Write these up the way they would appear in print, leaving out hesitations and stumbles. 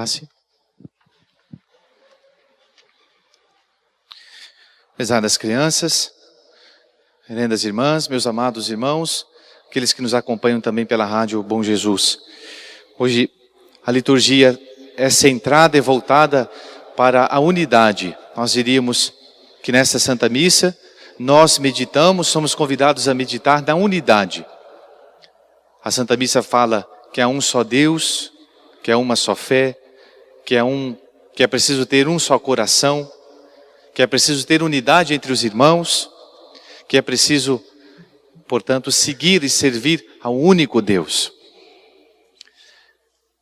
passe. Pesadas crianças, lindas irmãs, meus amados irmãos, aqueles que nos acompanham também pela rádio Bom Jesus. Hoje a liturgia é centrada e voltada para a unidade. Nós diríamos que nesta Santa Missa nós meditamos, somos convidados a meditar na unidade. A Santa Missa fala que há um só Deus, que é uma só fé, que é preciso ter um só coração, que é preciso ter unidade entre os irmãos, que é preciso, portanto, seguir e servir ao único Deus.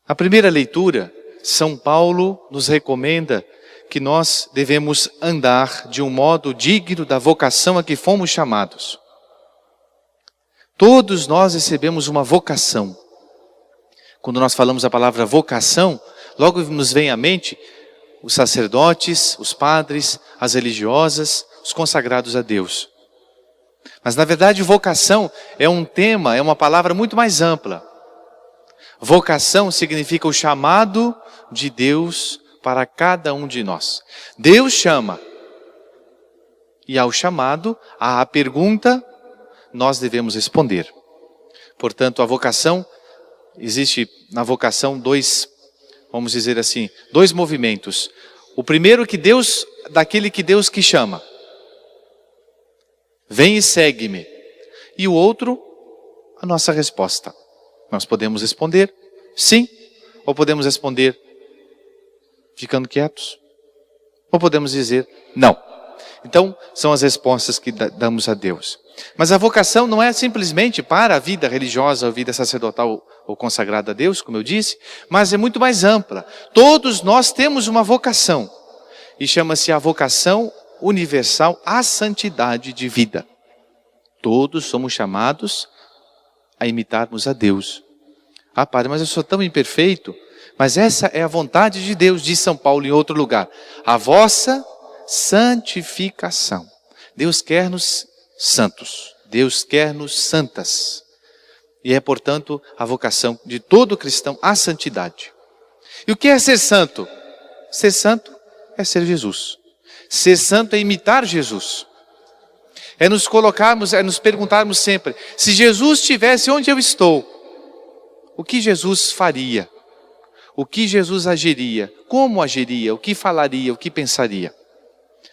A primeira leitura, São Paulo nos recomenda que nós devemos andar de um modo digno da vocação a que fomos chamados. Todos nós recebemos uma vocação. Quando nós falamos a palavra vocação, logo nos vem à mente os sacerdotes, os padres, as religiosas, os consagrados a Deus. Mas na verdade vocação é um tema, é uma palavra muito mais ampla. Vocação significa o chamado de Deus para cada um de nós. Deus chama. E ao chamado, à pergunta, nós devemos responder. Portanto, a vocação, existe na vocação vamos dizer assim, dois movimentos. O primeiro daquele que Deus que chama. Vem e segue-me. E o outro, a nossa resposta. Nós podemos responder sim, ou podemos responder ficando quietos, ou podemos dizer não. Então, são as respostas que damos a Deus. Mas a vocação não é simplesmente para a vida religiosa, a vida sacerdotal ou consagrada a Deus, como eu disse, mas é muito mais ampla. Todos nós temos uma vocação, e chama-se a vocação universal à santidade de vida. Todos somos chamados a imitarmos a Deus. Ah, Padre, mas eu sou tão imperfeito. Mas essa é a vontade de Deus, diz São Paulo em outro lugar. A vossa santificação. Deus quer-nos santos. Deus quer-nos santas. E é, portanto, a vocação de todo cristão à santidade. E o que é ser santo? Ser santo é ser Jesus. Ser santo é imitar Jesus. É nos colocarmos, é nos perguntarmos sempre, se Jesus estivesse onde eu estou, o que Jesus faria? O que Jesus agiria? Como agiria? O que falaria? O que pensaria?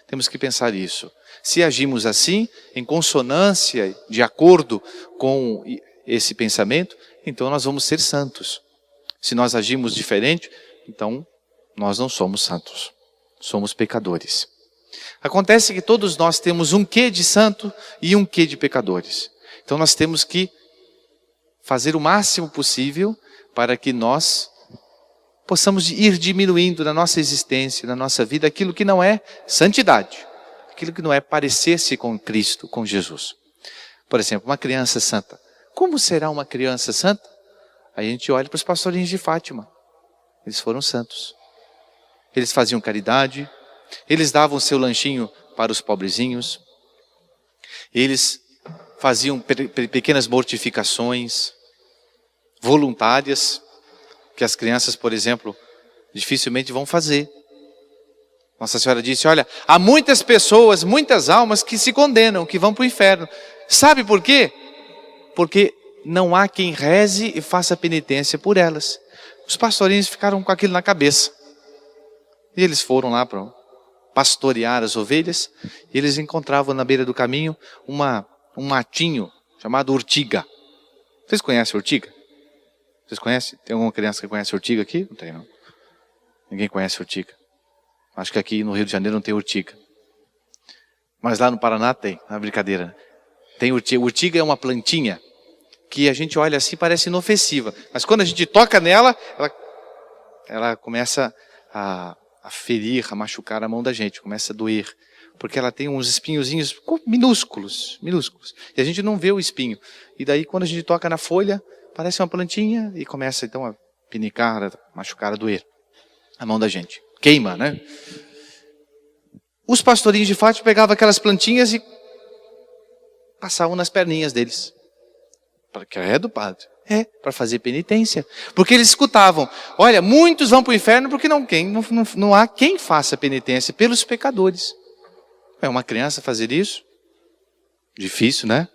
Temos que pensar isso. Se agimos assim, em consonância, de acordo com esse pensamento, então nós vamos ser santos. Se nós agimos diferente, então nós não somos santos. Somos pecadores. Acontece que todos nós temos um quê de santo e um quê de pecadores. Então nós temos que fazer o máximo possível para que nós possamos ir diminuindo na nossa existência, na nossa vida, aquilo que não é santidade. Aquilo que não é parecer-se com Cristo, com Jesus. Por exemplo, uma criança santa. Como será uma criança santa? Aí a gente olha para os pastorinhos de Fátima. Eles foram santos. Eles faziam caridade. Eles davam seu lanchinho para os pobrezinhos. Eles faziam pequenas mortificações voluntárias, que as crianças, por exemplo, dificilmente vão fazer. Nossa Senhora disse, olha, há muitas pessoas, muitas almas que se condenam, que vão para o inferno. Sabe por quê? Porque não há quem reze e faça penitência por elas. Os pastorinhos ficaram com aquilo na cabeça. E eles foram lá para pastorear as ovelhas, e eles encontravam na beira do caminho um matinho chamado urtiga. Vocês conhecem urtiga? Vocês conhecem? Tem alguma criança que conhece urtiga aqui? Não tem, não. Ninguém conhece urtiga. Acho que aqui no Rio de Janeiro não tem urtiga. Mas lá no Paraná tem, não é brincadeira. Tem urtiga. Urtiga é uma plantinha que a gente olha assim, parece inofensiva. Mas quando a gente toca nela, ela começa a ferir, a machucar a mão da gente, começa a doer. Porque ela tem uns espinhozinhos minúsculos. E a gente não vê o espinho. E daí quando a gente toca na folha, parece uma plantinha e começa então a pinicar, a machucar, a doer a mão da gente. Queima, né? Os pastorinhos de Fátima pegavam aquelas plantinhas e passavam nas perninhas deles. Credo, padre, Para fazer penitência. Porque eles escutavam, olha, muitos vão para o inferno porque não há quem faça penitência pelos pecadores. É uma criança fazer isso? Difícil, né?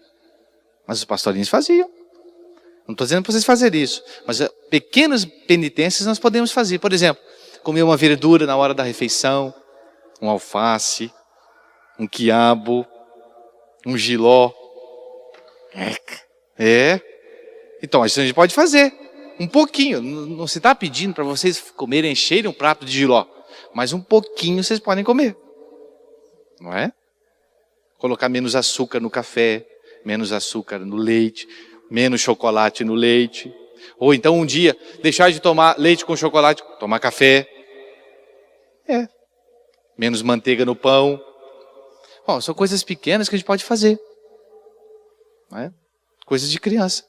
Mas os pastorinhos faziam. Não estou dizendo para vocês fazerem isso, mas pequenas penitências nós podemos fazer. Por exemplo, comer uma verdura na hora da refeição, um alface, um quiabo, um jiló. Então, a gente pode fazer um pouquinho. Não se está pedindo para vocês comerem, encherem um prato de jiló, mas um pouquinho vocês podem comer. Não é? Colocar menos açúcar no café, menos açúcar no leite, menos chocolate no leite. Ou então um dia, deixar de tomar leite com chocolate, tomar café. Menos manteiga no pão. Bom, são coisas pequenas que a gente pode fazer. Não é? Coisas de criança.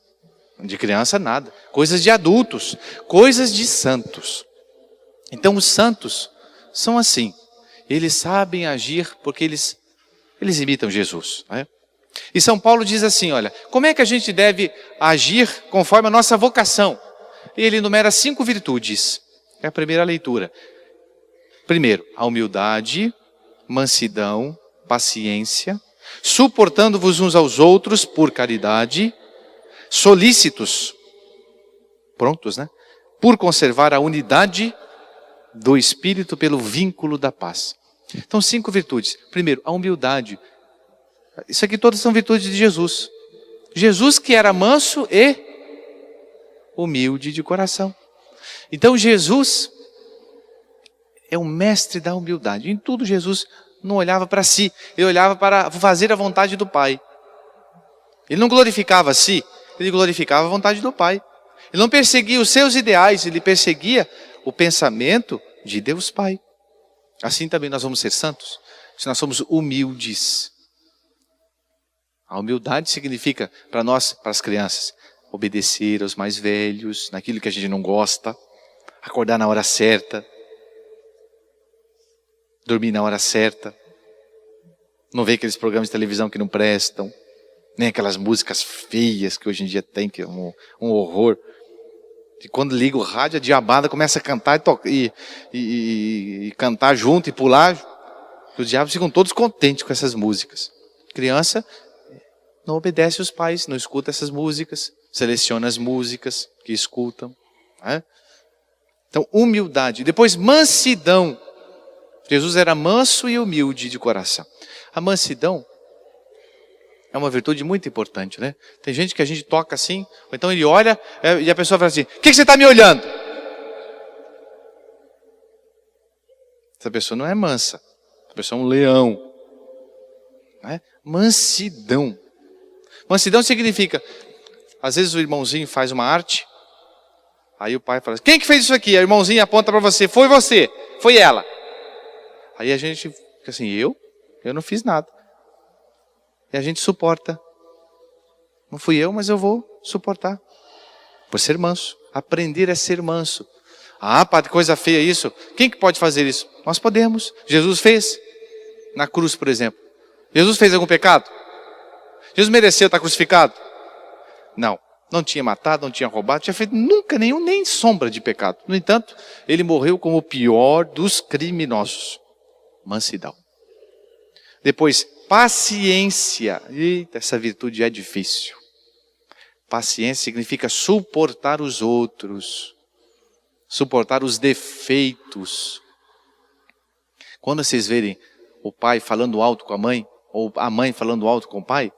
De criança nada. Coisas de adultos. Coisas de santos. Então os santos são assim. Eles sabem agir porque eles imitam Jesus. Não é? E São Paulo diz assim, olha, como é que a gente deve agir conforme a nossa vocação? E ele enumera 5 virtudes. É a primeira leitura. Primeiro, a humildade, mansidão, paciência, suportando-vos uns aos outros por caridade, solícitos, prontos, né? Por conservar a unidade do Espírito pelo vínculo da paz. Então, 5 virtudes. Primeiro, a humildade. Isso aqui todas são virtudes de Jesus. Jesus que era manso e humilde de coração. Então, Jesus é o mestre da humildade. Em tudo, Jesus não olhava para si. Ele olhava para fazer a vontade do Pai. Ele não glorificava a si. Ele glorificava a vontade do Pai. Ele não perseguia os seus ideais, ele perseguia o pensamento de Deus Pai. Assim também nós vamos ser santos, se nós somos humildes. A humildade significa para nós, para as crianças, obedecer aos mais velhos, naquilo que a gente não gosta, acordar na hora certa, dormir na hora certa, não ver aqueles programas de televisão que não prestam, nem aquelas músicas feias que hoje em dia tem, que é um horror. E quando liga o rádio, a diabada começa a cantar e cantar junto e pular. Os diabos ficam todos contentes com essas músicas. Criança não obedece aos pais, não escuta essas músicas, seleciona as músicas que escutam. Né? Então, humildade. Depois, mansidão. Jesus era manso e humilde de coração. A mansidão é uma virtude muito importante, né? Tem gente que a gente toca assim, ou então ele olha e a pessoa fala assim, o que você está me olhando? Essa pessoa não é mansa, essa pessoa é um leão. Né? Mansidão. Mansidão significa, às vezes o irmãozinho faz uma arte, aí o pai fala, quem que fez isso aqui? Aí o irmãozinho aponta para você, foi você, foi ela. Aí a gente fica assim, eu não fiz nada. E a gente suporta. Não fui eu, mas eu vou suportar. Por ser manso. Aprender a ser manso. Ah, padre, coisa feia isso. Quem que pode fazer isso? Nós podemos. Jesus fez. Na cruz, por exemplo. Jesus fez algum pecado? Jesus mereceu estar crucificado? Não. Não tinha matado, não tinha roubado, não tinha feito nunca nem sombra de pecado. No entanto, ele morreu como o pior dos criminosos. Mansidão. Depois, paciência. Eita, essa virtude é difícil. Paciência significa suportar os outros. Suportar os defeitos. Quando vocês verem o pai falando alto com a mãe, ou a mãe falando alto com o pai,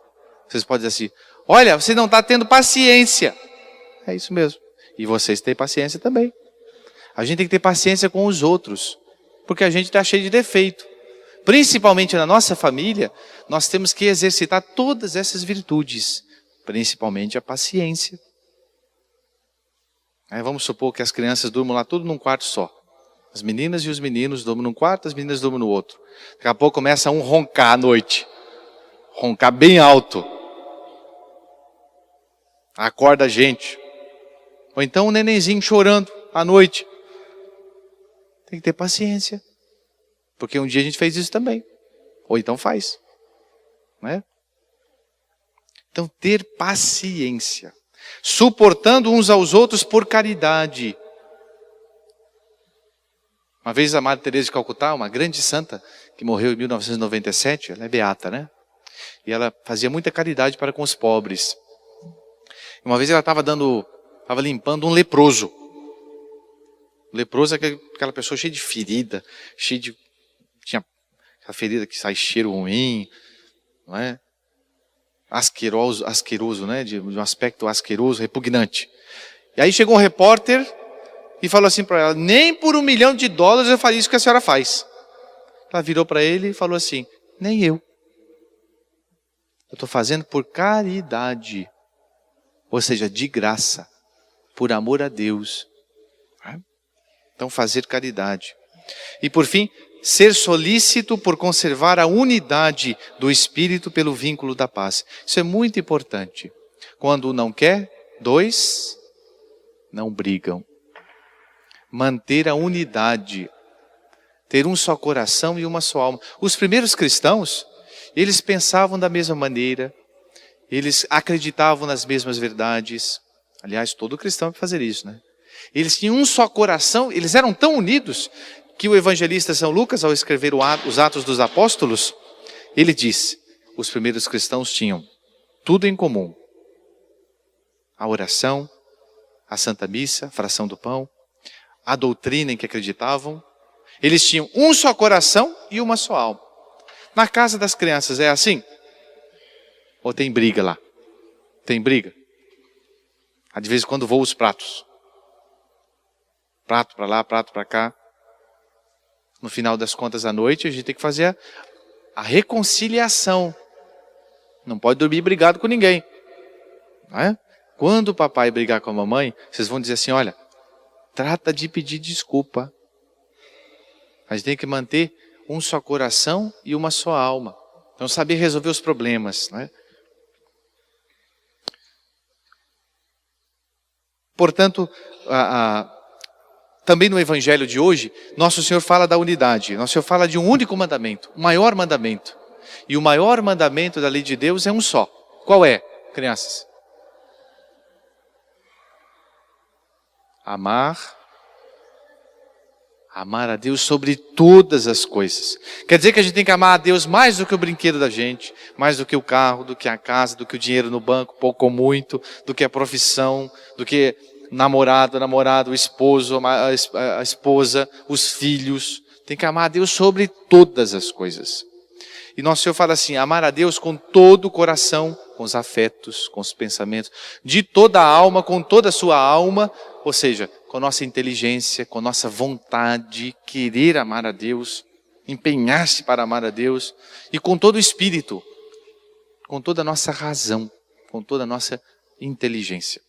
vocês podem dizer assim, olha, você não está tendo paciência. É isso mesmo. E vocês têm paciência também. A gente tem que ter paciência com os outros, porque a gente está cheio de defeito. Principalmente na nossa família, nós temos que exercitar todas essas virtudes, principalmente a paciência. Vamos supor que as crianças durmam lá tudo num quarto só. As meninas e os meninos dormem num quarto, as meninas dormem no outro. Daqui a pouco começa um roncar à noite. Roncar bem alto. Acorda a gente. Ou então um nenenzinho chorando à noite. Tem que ter paciência. Porque um dia a gente fez isso também. Ou então faz. Não é? Então ter paciência. suportando uns aos outros por caridade. Uma vez a Madre Teresa de Calcutá, uma grande santa, que morreu em 1997, ela é beata, né? E ela fazia muita caridade para com os pobres. Uma vez ela estava limpando um leproso. O leproso é aquela pessoa cheia de ferida, tinha aquela ferida que sai cheiro ruim, não é? Asqueroso, né? De um aspecto asqueroso, repugnante. E aí chegou um repórter e falou assim para ela: nem por $1 milhão eu faria isso que a senhora faz. Ela virou para ele e falou assim: nem eu. Eu estou fazendo por caridade. Ou seja, de graça. Por amor a Deus. Então, fazer caridade. E por fim, ser solícito por conservar a unidade do Espírito pelo vínculo da paz. Isso é muito importante. Quando um não quer, 2 não brigam. Manter a unidade. Ter um só coração e uma só alma. Os primeiros cristãos, eles pensavam da mesma maneira. Eles acreditavam nas mesmas verdades. Aliás, todo cristão vai fazer isso, né? Eles tinham um só coração, eles eram tão unidos que o evangelista São Lucas, ao escrever os Atos dos Apóstolos, ele diz: os primeiros cristãos tinham tudo em comum. A oração, a Santa Missa, a fração do pão, a doutrina em que acreditavam. Eles tinham um só coração e uma só alma. Na casa das crianças é assim? Ou tem briga lá? Tem briga? De vez em quando voam os pratos. Prato para lá, prato para cá. No final das contas, à noite, a gente tem que fazer a reconciliação. Não pode dormir brigado com ninguém. Não é? Quando o papai brigar com a mamãe, vocês vão dizer assim: olha, trata de pedir desculpa. A gente tem que manter um só coração e uma só alma. Então, saber resolver os problemas. Não é? Portanto, também no Evangelho de hoje, Nosso Senhor fala da unidade. Nosso Senhor fala de um único mandamento, o maior mandamento. E o maior mandamento da lei de Deus é um só. Qual é, crianças? Amar a Deus sobre todas as coisas. Quer dizer que a gente tem que amar a Deus mais do que o brinquedo da gente, mais do que o carro, do que a casa, do que o dinheiro no banco, pouco ou muito, do que a profissão, do que namorado, o esposo, a esposa, os filhos. Tem que amar a Deus sobre todas as coisas. E Nosso Senhor fala assim: amar a Deus com todo o coração, com os afetos, com os pensamentos, de toda a alma, com toda a sua alma, ou seja, com a nossa inteligência, com a nossa vontade, querer amar a Deus, empenhar-se para amar a Deus, e com todo o espírito, com toda a nossa razão, com toda a nossa inteligência.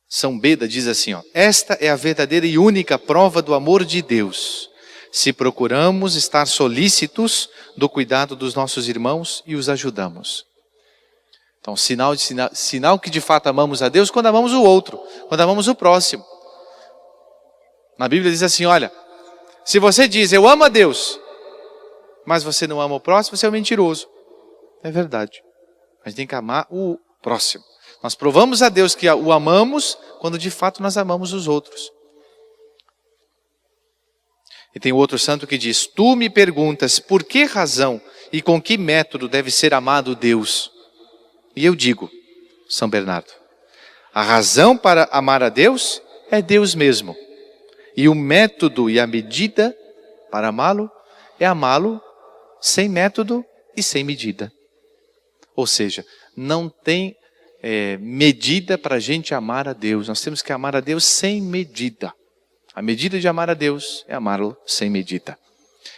São Beda diz assim: esta é a verdadeira e única prova do amor de Deus, se procuramos estar solícitos do cuidado dos nossos irmãos e os ajudamos. Então, sinal que de fato amamos a Deus quando amamos o outro, quando amamos o próximo. Na Bíblia diz assim: olha, se você diz eu amo a Deus, mas você não ama o próximo, você é um mentiroso. É verdade. A gente tem que amar o próximo. Nós provamos a Deus que o amamos quando de fato nós amamos os outros. E tem outro santo que diz: tu me perguntas por que razão e com que método deve ser amado Deus? E eu digo, São Bernardo, a razão para amar a Deus é Deus mesmo. E o método e a medida para amá-lo é amá-lo sem método e sem medida. Ou seja, não tem medida para a gente amar a Deus. Nós temos que amar a Deus sem medida. A medida de amar a Deus é amá-lo sem medida.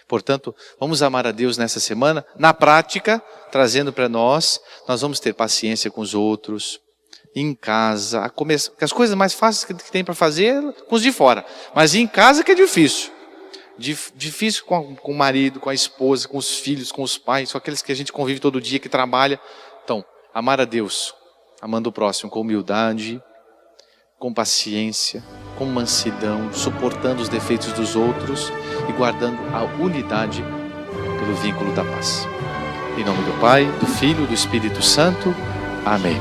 Portanto, vamos amar a Deus nessa semana, na prática, trazendo para nós vamos ter paciência com os outros, em casa, as coisas mais fáceis que tem para fazer com os de fora, mas em casa que é difícil. Difícil com o marido, com a esposa, com os filhos, com os pais, com aqueles que a gente convive todo dia, que trabalha. Então, amar a Deus, amando o próximo com humildade, com paciência, com mansidão, suportando os defeitos dos outros e guardando a unidade pelo vínculo da paz. Em nome do Pai, do Filho e do Espírito Santo. Amém.